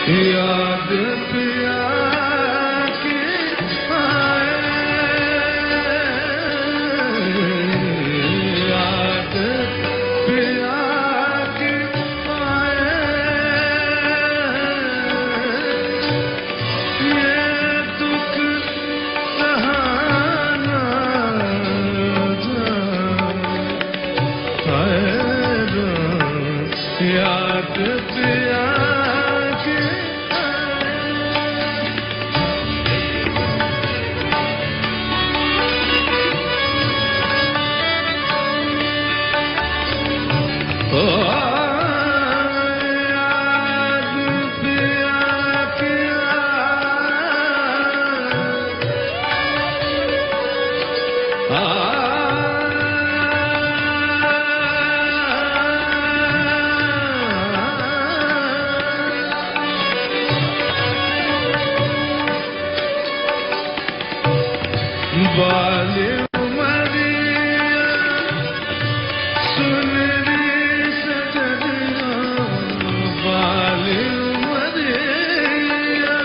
याद पिया की आए, याद पिया की आए, ये दुख सहाना जाए, याद पिया बाली उमरिया सुन री सजनिया, बाली उमरिया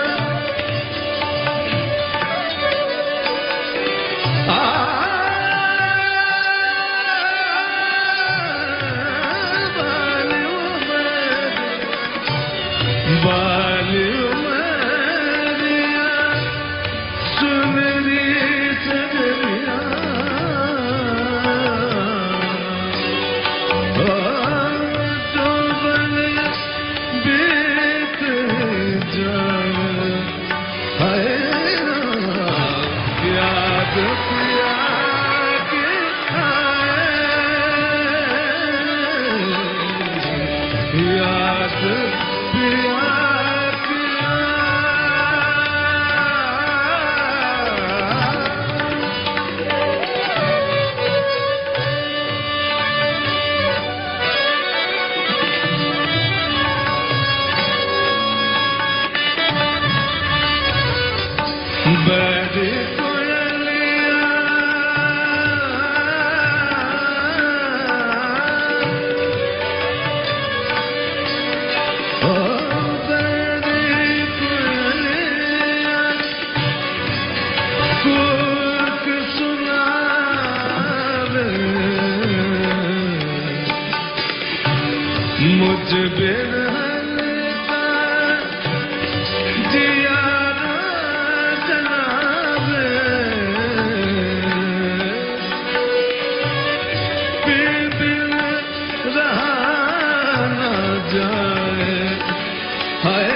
बाली उमरिया, बाली उमरिया सुन री सजनिया, जो बन बीत जाए, हाय याद पिया की आए, याद पिया की बड़ी कोयलिया ओ बड़ी कोयलिया कूक सुनावे, मुझ बिन हल्का जिया जाए, हाय